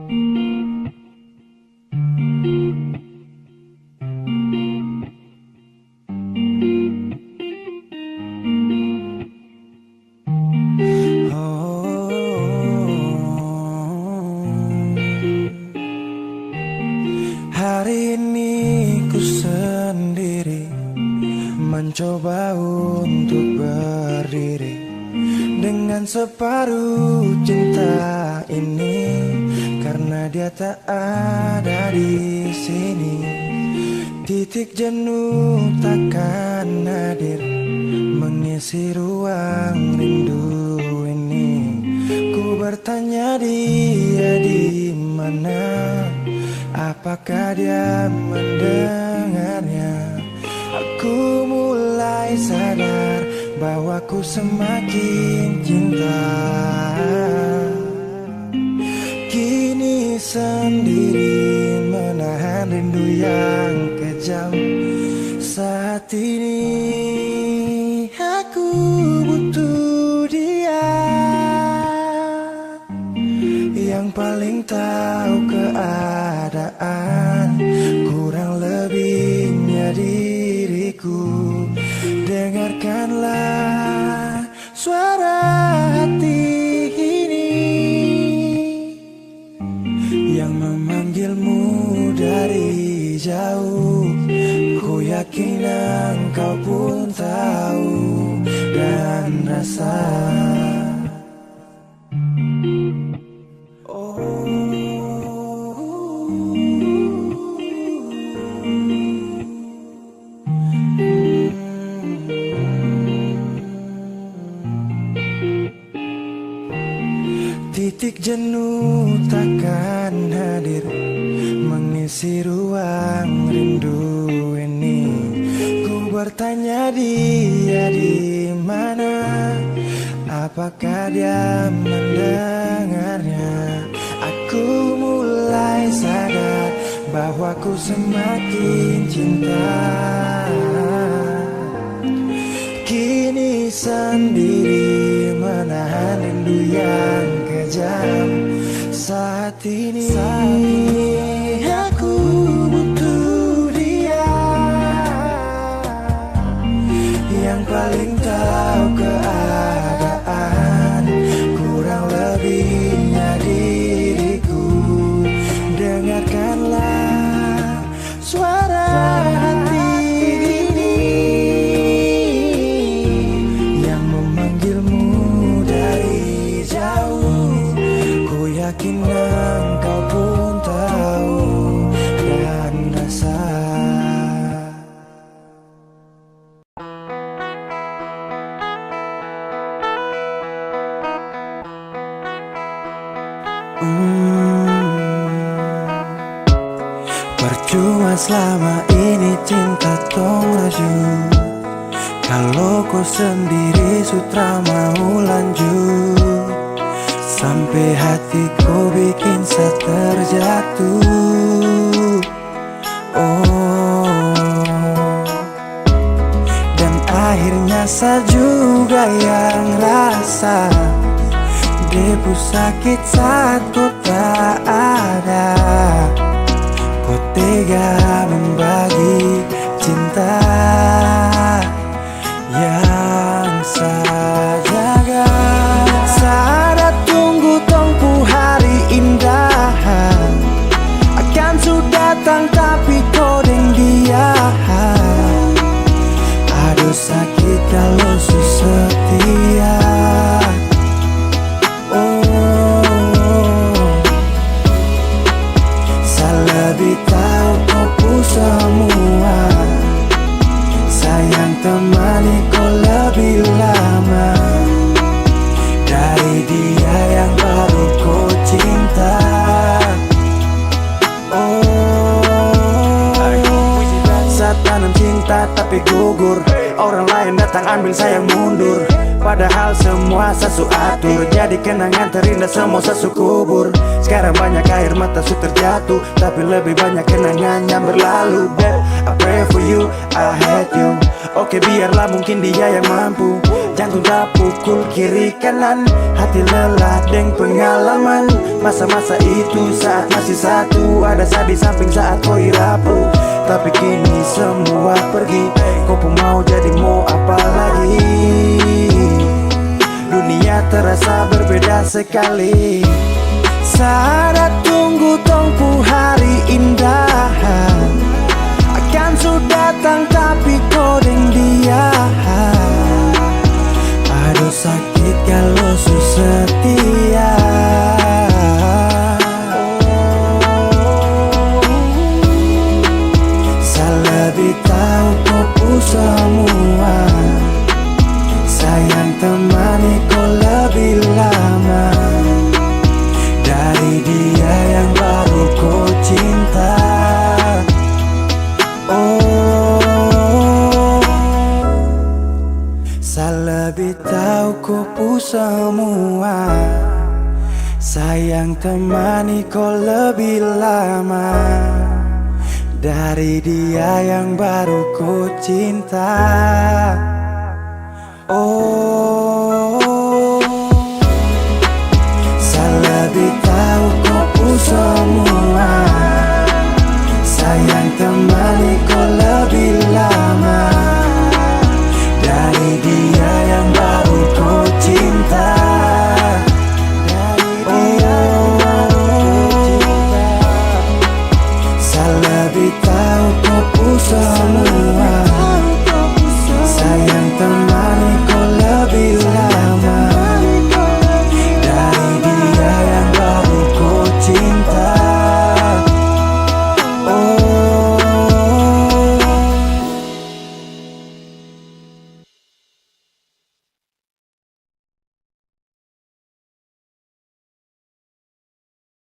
Hari ini ku sendiri mencoba untuk berdiri dengan separuh cinta ini, karena dia tak ada di sini. Titik jenuh takkan hadir mengisi ruang rindu ini. Ku bertanya dia di mana, apakah dia mendengarnya? Aku mulai sadar bahwa ku semakin cinta. Kini sendiri menahan rindu yang kejam. Saat ini aku butuh dia yang paling tahu keadaan, kurang lebihnya diriku. Dengarkanlah suara hati ini yang memanggilmu dari jauh. Ku yakin engkau pun tahu dan rasa. Titik jenuh takkan hadir mengisi ruang rindu ini. Ku bertanya dia di mana, apakah dia mendengarnya? Aku mulai sadar bahwa ku semakin cinta. Kini sendiri menahan rindu yang kejam. Saat ini aku butuh dia yang paling tahu keadaan, kurang lebihnya diriku. Dengarkanlah suara hati ini yang memanggilmu dari jauh. Ku yakin engkau pun tahu dan rasa. Percuma selama ini cinta tong raju, kalau kau sendiri sutra mau lanjut. Sampai hatiku bikin saya terjatuh. Dan akhirnya saya juga yang rasa debu sakit saat kau tak ada. Kau tega membagi cinta yang saya jaga. Saya tunggu tongpu hari indah akan sudah datang, tapi kau deng dia. Aduh sakit kalau setia. Lebih tahu kau semua, sayang temani kau lebih lama dari dia yang baru kau cinta. Saat tanam cinta tapi gugur, orang lain datang ambil saya mundur. Padahal semua sasu atur, jadi kenangan terindah semua sasu kubur. Sekarang banyak air mata su terjatuh, tapi lebih banyak kenangan yang berlalu. Babe, I pray for you, I hate you. Oke biarlah mungkin dia yang mampu Jantung tak pukul kiri kanan, hati lelah deng pengalaman. Masa-masa itu saat masih satu, ada saat di samping saat kau rapuh. Tapi kini semua pergi, kau pun mau jadi mau apa lagi. Dunia terasa berbeda sekali. Saat tunggu tongpu hari indah akan sudah datang tapi kau deng dia. Aduh sakit kalau su setia. Saya lebih tahu kau pu semua. Sayang temani kau lebih lama dari dia yang baru kau cinta. Saya lebih tahu kau pu semua. Sayang temani kau lebih lama dari dia yang baru kau cinta. Oh